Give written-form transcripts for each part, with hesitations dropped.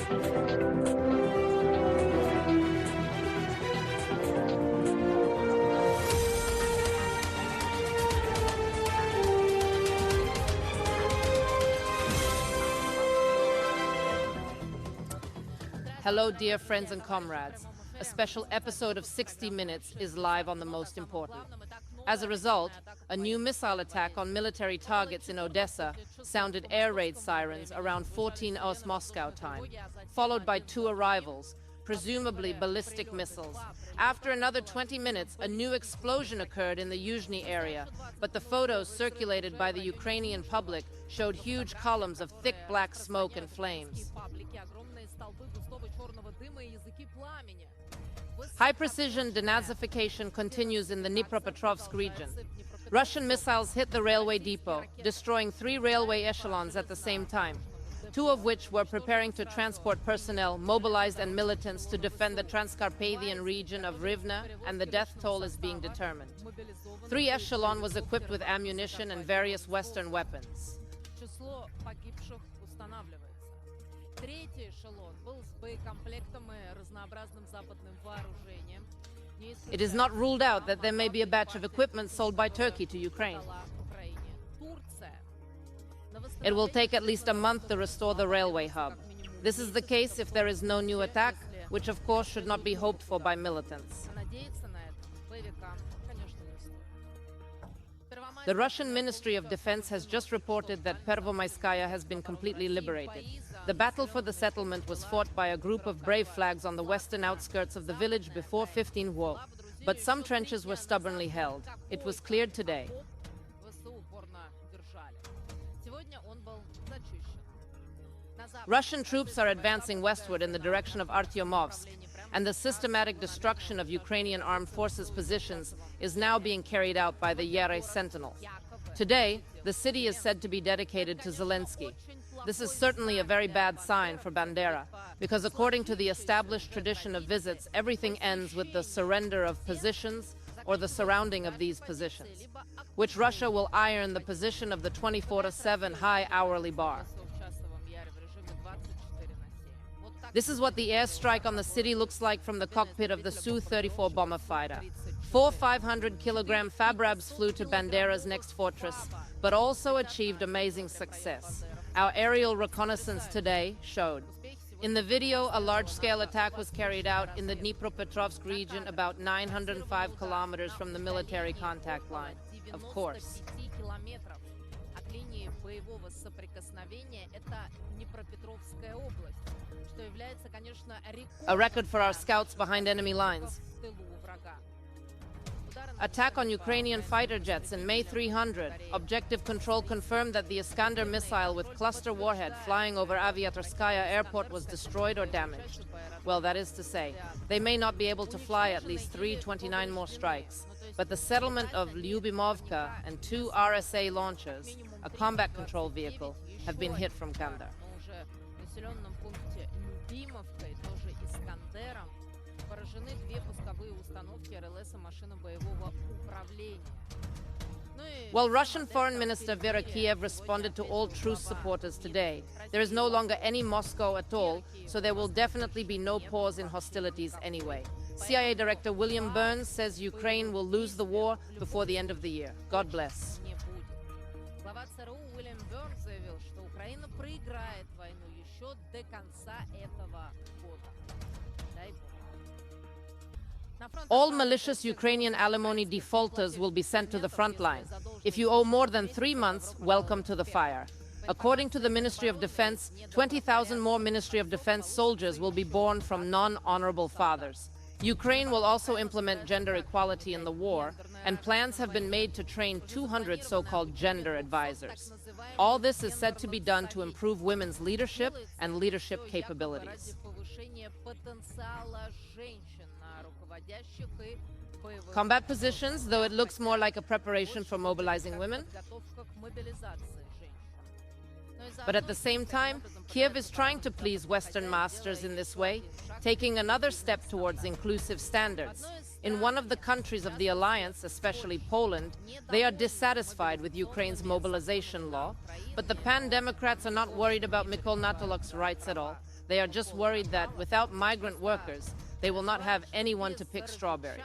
Hello, dear friends and comrades. A special episode of 60 Minutes is live on The Most Important. As a result, a new missile attack on military targets in Odessa sounded air raid sirens around 14 hours Moscow time, followed by 2 arrivals, presumably ballistic missiles. After another 20 minutes, a new explosion occurred in the Yuzhny area, but the photos circulated by the Ukrainian public showed huge columns of thick black smoke and flames. High-precision denazification continues in the Dnipropetrovsk region. Russian missiles hit the railway depot, destroying 3 railway echelons at the same time, 2 of which were preparing to transport personnel, mobilized and militants to defend the Transcarpathian region of Rivne, and the death toll is being determined. 3 echelon was equipped with ammunition and various Western weapons. It is not ruled out that there may be a batch of equipment sold by Turkey to Ukraine. It will take at least a month to restore the railway hub. This is the case if there is no new attack, which of course should not be hoped for by militants. The Russian Ministry of Defense has just reported that Pervomayskaya has been completely liberated. The battle for the settlement was fought by a group of brave flags on the western outskirts of the village before 15 war, but some trenches were stubbornly held. It was cleared today. Russian troops are advancing westward in the direction of Artemivsk, and the systematic destruction of Ukrainian armed forces positions is now being carried out by the Yara Sentinel. Today, the city is said to be dedicated to Zelensky. This is certainly a very bad sign for Bandera, because according to the established tradition of visits, everything ends with the surrender of positions or the surrounding of these positions, which Russia will iron the position of the 24/7 high hourly bar. This is what the airstrike on the city looks like from the cockpit of the Su-34 bomber fighter. 4 500-kilogram Fabrabs flew to Bandera's next fortress, but also achieved amazing success. Our aerial reconnaissance today showed. In the video, a large-scale attack was carried out in the Dnipropetrovsk region about 905 kilometers from the military contact line. Of course. A record for our scouts behind enemy lines. Attack on Ukrainian fighter jets in May 300. Objective control confirmed that the Iskander missile with cluster warhead flying over Aviatorskaya airport was destroyed or damaged. Well, that is to say, they may not be able to fly at least 329 more strikes. But the settlement of Lyubimovka and 2 RSA launchers, a combat control vehicle, have been hit from Kandar. While Russian Foreign Minister Vera Kiev responded to all truce supporters today, there is no longer any Moscow at all, so there will definitely be no pause in hostilities anyway. CIA Director William Burns says Ukraine will lose the war before the end of the year. God bless. All malicious Ukrainian alimony defaulters will be sent to the front line. If you owe more than 3 months, welcome to the fire. According to the Ministry of Defense, 20,000 more Ministry of Defense soldiers will be born from non-honorable fathers. Ukraine will also implement gender equality in the war, and plans have been made to train 200 so-called gender advisors. All this is said to be done to improve women's leadership and leadership capabilities. Combat positions, though it looks more like a preparation for mobilizing women. But at the same time, Kiev is trying to please Western masters in this way, taking another step towards inclusive standards. In one of the countries of the alliance, especially Poland, they are dissatisfied with Ukraine's mobilization law, but the pan-democrats are not worried about Mykola Natoluk's rights at all. They are just worried that without migrant workers, they will not have anyone to pick strawberries.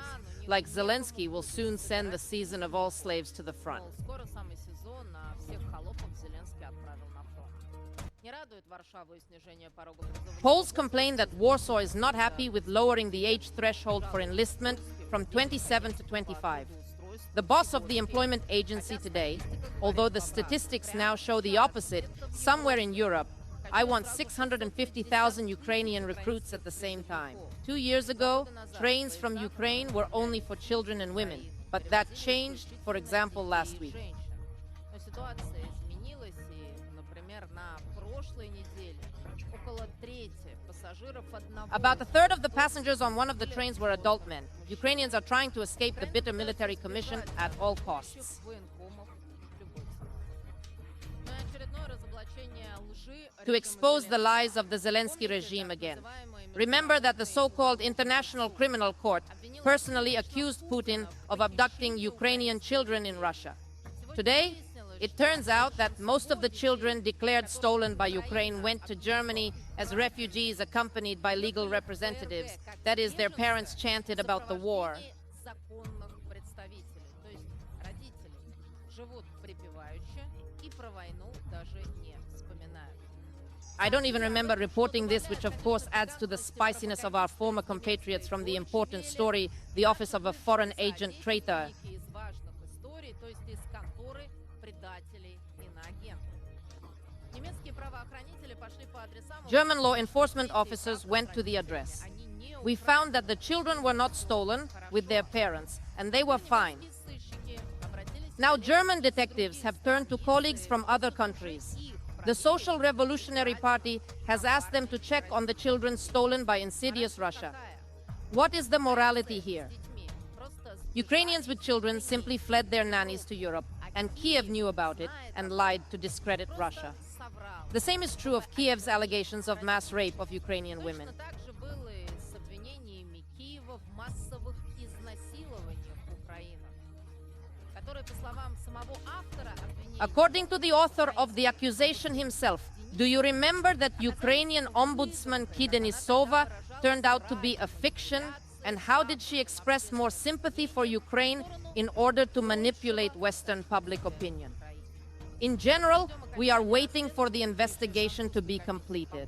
Like Zelensky will soon send the season of all slaves to the front. Poles complain that Warsaw is not happy with lowering the age threshold for enlistment from 27 to 25. The boss of the employment agency today, although the statistics now show the opposite, somewhere in Europe, I want 650,000 Ukrainian recruits at the same time. 2 years ago, trains from Ukraine were only for children and women, but that changed, for example, last week. About a third of the passengers on one of the trains were adult men. Ukrainians are trying to escape the bitter military commission at all costs. To expose the lies of the Zelensky regime again. Remember that the so-called International Criminal Court personally accused Putin of abducting Ukrainian children in Russia. Today, it turns out that most of the children declared stolen by Ukraine went to Germany as refugees accompanied by legal representatives. That is, their parents chanted about the war. I don't even remember reporting this, which of course adds to the spiciness of our former compatriots from the important story, the office of a foreign agent traitor. German law enforcement officers went to the address. We found that the children were not stolen with their parents, and they were fine. Now German detectives have turned to colleagues from other countries. The Social Revolutionary Party has asked them to check on the children stolen by insidious Russia. What is the morality here? Ukrainians with children simply fled their nannies to Europe, and Kiev knew about it and lied to discredit Russia. The same is true of Kiev's allegations of mass rape of Ukrainian women. According to the author of the accusation himself, do you remember that Ukrainian ombudsman Denisova turned out to be a fiction? And how did she express more sympathy for Ukraine in order to manipulate Western public opinion? In general, we are waiting for the investigation to be completed.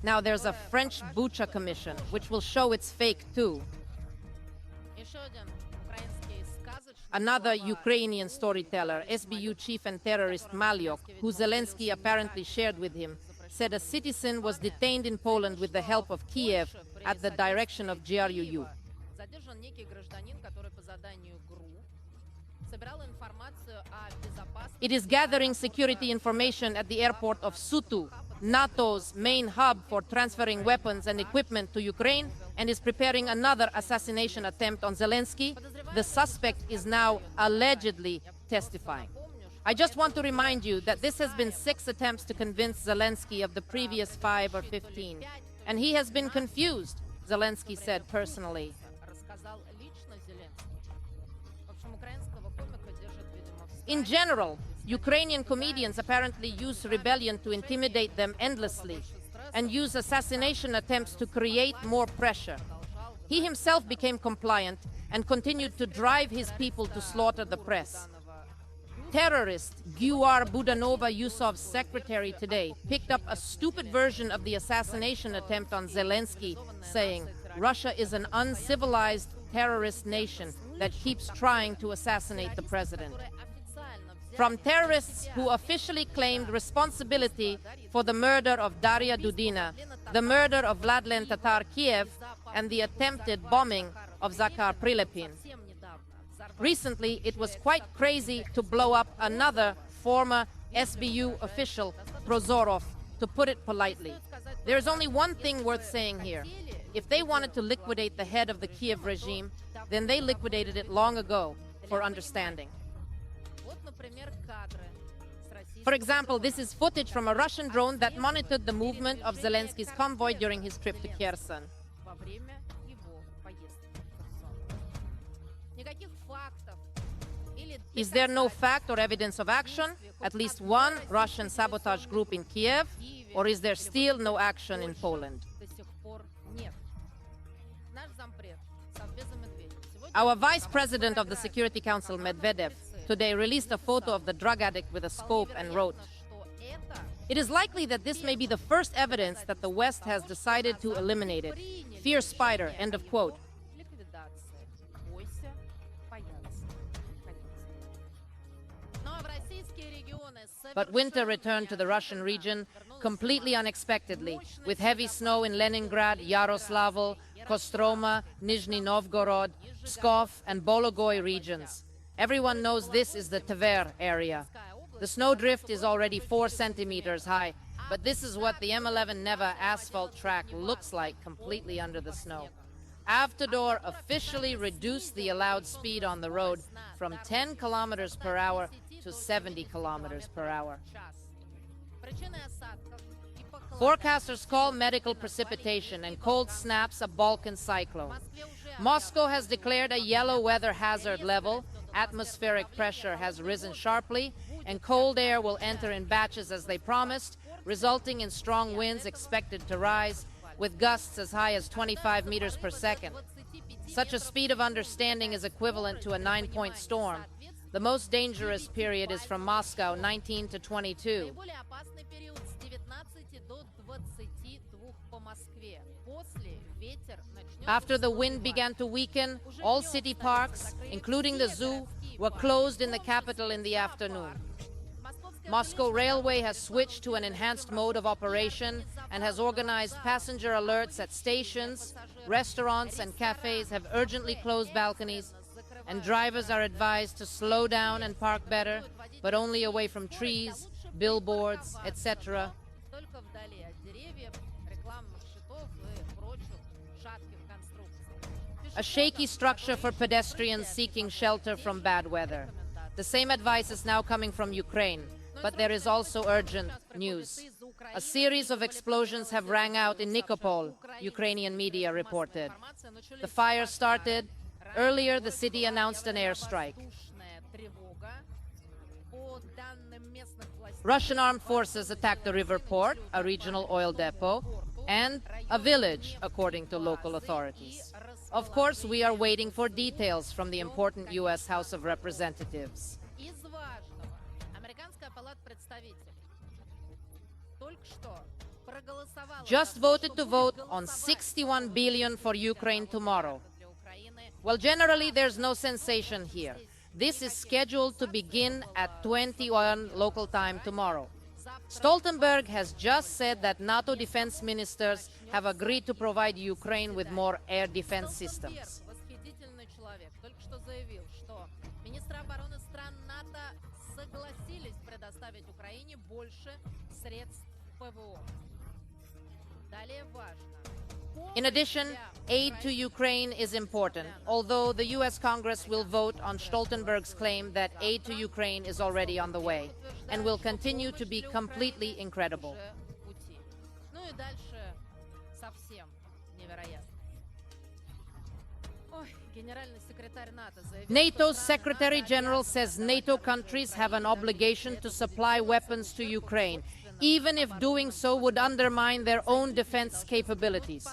Now there's a French Bucha commission, which will show it's fake too. Another Ukrainian storyteller, SBU chief and terrorist Malyok, who Zelensky apparently shared with him, said a citizen was detained in Poland with the help of Kiev at the direction of GRUU. It is gathering security information at the airport of Sutu, NATO's main hub for transferring weapons and equipment to Ukraine, and is preparing another assassination attempt on Zelensky. The suspect is now allegedly testifying. I just want to remind you that this has been 6 attempts to convince Zelensky of the previous 5 or 15, and he has been confused, Zelensky said personally. In general, Ukrainian comedians apparently use rebellion to intimidate them endlessly and use assassination attempts to create more pressure. He himself became compliant and continued to drive his people to slaughter the press. Terrorist Gyur Budanova Yusov's secretary today picked up a stupid version of the assassination attempt on Zelensky, saying, "Russia is an uncivilized terrorist nation that keeps trying to assassinate the president." From terrorists who officially claimed responsibility for the murder of Daria Dudina, the murder of Vladlen Tatar Kiev, and the attempted bombing of Zakhar Prilepin. Recently, it was quite crazy to blow up another former SBU official, Prozorov, to put it politely. There is only one thing worth saying here. If they wanted to liquidate the head of the Kiev regime, then they liquidated it long ago, for understanding. For example, this is footage from a Russian drone that monitored the movement of Zelensky's convoy during his trip to Kherson. Is there no fact or evidence of action? At least one Russian sabotage group in Kiev? Or is there still no action in Poland? Our Vice President of the Security Council, Medvedev, today released a photo of the drug addict with a scope and wrote, "It is likely that this may be the first evidence that the West has decided to eliminate it. Fear spider," end of quote. But winter returned to the Russian region completely unexpectedly, with heavy snow in Leningrad, Yaroslavl, Kostroma, Nizhny Novgorod, Pskov, and Bologoy regions. Everyone knows this is the Tver area. The snowdrift is already 4 centimeters high, but this is what the M11 Neva asphalt track looks like completely under the snow. Avtodor officially reduced the allowed speed on the road from 10 kilometers per hour to 70 kilometers per hour. Forecasters call medical precipitation and cold snaps a Balkan cyclone. Moscow has declared a yellow weather hazard level. Atmospheric pressure has risen sharply, and cold air will enter in batches as they promised, resulting in strong winds expected to rise, with gusts as high as 25 meters per second. Such a speed of understanding is equivalent to a 9-point storm. The most dangerous period is from Moscow 19 to 22. After the wind began to weaken, all city parks, including the zoo, were closed in the capital in the afternoon. Moscow Railway has switched to an enhanced mode of operation and has organized passenger alerts at stations. Restaurants and cafes have urgently closed balconies, and drivers are advised to slow down and park better, but only away from trees, billboards, etc. A shaky structure for pedestrians seeking shelter from bad weather. The same advice is now coming from Ukraine, but there is also urgent news. A series of explosions have rang out in Nikopol, Ukrainian media reported. The fire started. Earlier, the city announced an airstrike. Russian armed forces attacked the river port, a regional oil depot, and a village, according to local authorities. Of course, we are waiting for details from the important U.S. House of Representatives. Just voted to vote on 61 billion for Ukraine tomorrow. Well, generally, there's no sensation here. This is scheduled to begin at 21 local time tomorrow. Stoltenberg has just said that NATO defense ministers have agreed to provide Ukraine with more air defense systems. In addition, aid to Ukraine is important, although the U.S. Congress will vote on Stoltenberg's claim that aid to Ukraine is already on the way and will continue to be completely incredible. NATO's Secretary General says NATO countries have an obligation to supply weapons to Ukraine, even if doing so would undermine their own defense capabilities.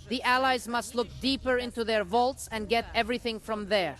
The allies must look deeper into their vaults and get everything from there.